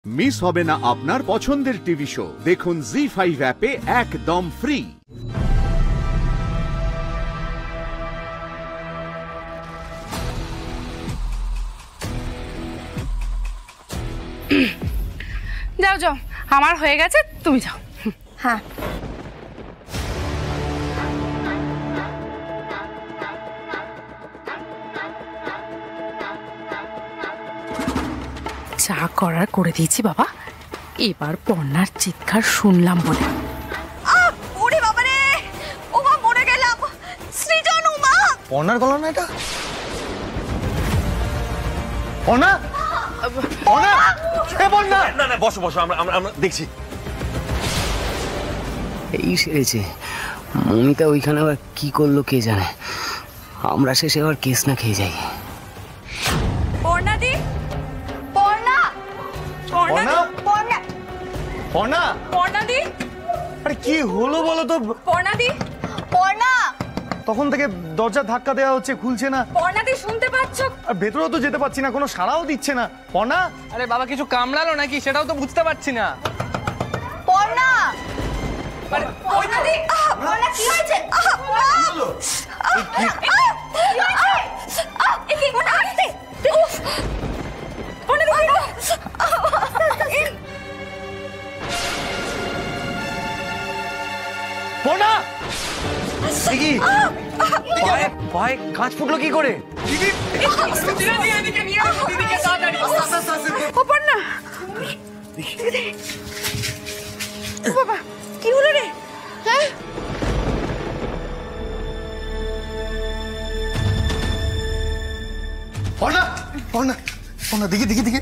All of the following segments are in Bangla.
মিস হবে না আপনার পছন্দের টিভি শো। দেখুন জি5 অ্যাপে একদম ফ্রি। যাও যাও, আমার হয়ে গেছে, তুমি যাও। হ্যাঁ যা করার করে দিয়েছি বাবা। এবার পর্ণার চিৎকার শুনলাম বলে ওরে বাবা রে, ও মা মরে গেলাম। সৃজন, ও মা। পর্ণার গলা না এটা? পর্ণা, পর্ণা, এ পর্ণা! না না, বসো বসো, আমরা দেখছি। এই সেরেছে মমিতা ওইখানে আবার কি করলো কে জানে। আমরা শেষে আবার কেস না খেয়ে যাই। পর্ণা দি, পর্ণা, পর্ণা, পর্ণা, পর্ণা! পর্ণা দি, আরে কি হলো বলো তো? পর্ণা দি, পর্ণা, তখন থেকে দরজা ধাক্কা দেওয়া হচ্ছে, খুলছে না। পর্ণা দি শুনতে পাচ্ছ? আর ভেতরেও তো যেতে পারছি না, কোনো সাড়াও দিচ্ছে না। পর্ণা! আরে বাবা কিছু কামড়ালো নাকি সেটাও তো বুঝতে পারছি না। পর্ণা, পর্ণা দি, পর্ণা কি হয়েছে? পর্ণা! কি পায়ে কাঁচ ফুটলো কি করে? পর্ণা, বাবা কি হলো রে? হ্যাঁ পর্ণা, পর্ণা, পর্ণা, দেখি দেখি দেখি।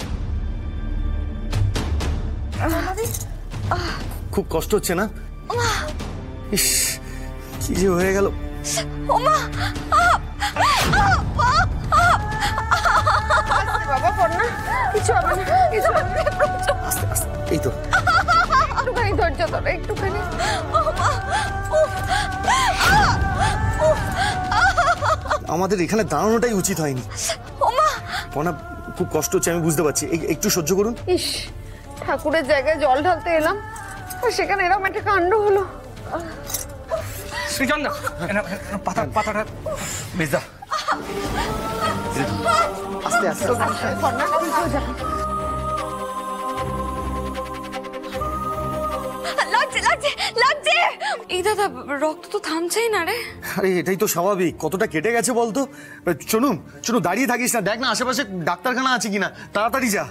খুব কষ্ট হচ্ছে না? ইস, কি যে হয়ে গেল। বাবা পর্ণা, কিছু হবে না, কিছু হবে না। এই তো একটুখানি ধৈর্য ধরো, একটুখানি। আমাদের এখানে দাঁড়ানোটাই উচিত হয়নি। পর্ণা, খুব কষ্ট হচ্ছে, আমি বুঝতে পারছি, একটু সহ্য করুন। ইস, ঠাকুরের জায়গায় জল ঢালতে এলাম আর সেখানে এরকম একটা কাণ্ড হলো। সৃজন না, পাতাটা বেশ দাও। আস্তে আস্তে। লাগছে লাগছে লাগছে। এই দাদা, রক্ত তো থামছেই না রে। আরে এটাই তো স্বাভাবিক, কতটা কেটে গেছে বলতো। চনু, চনু, দাঁড়িয়ে থাকিস না, দেখ না আশেপাশে ডাক্তারখানা আছে কিনা, তাড়াতাড়ি যা।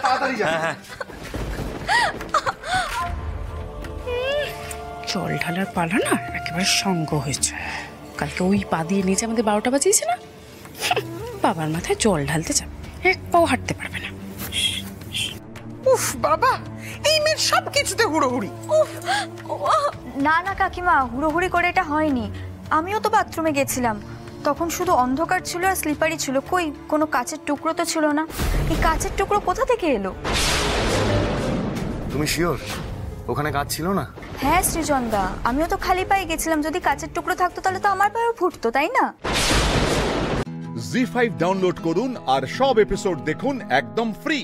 তাড়াতাড়ি যা। জল ঢালার পালা না একেবারে সঙ্গ হয়েছে। কালকে ওই পা দিয়ে নিচে আমাদের 12টা বাজিয়েছে না, বাবার মাথায় জল ঢালতে যাবে, এক পাও হাঁটতে পারবে না। উফ বাবা, এই মেয়ের সব কিছুতে হুড়োহুড়ি। না না কাকিমা, হুড়োহুড়ি করে এটা হয়নি। আমিও তো বাথরুমে গেছিলাম, তখন শুধু অন্ধকার ছিল আর স্লিপারই ছিল, কই কোনো কাচের টুকরো তো ছিল না। এই কাচের টুকরো কোথা থেকে এলো? তুমি শিওর ওখানে কাজ ছিল না? হ্যাঁ সৃজনদা, আমিও তো খালি পায়ে গেছিলাম, যদি কাচের টুকরো থাকতো তাহলে তো আমার পায়েও ফুটতো, তাই না? জি5 ডাউনলোড করুন আর সব এপিসোড দেখুন একদম ফ্রি।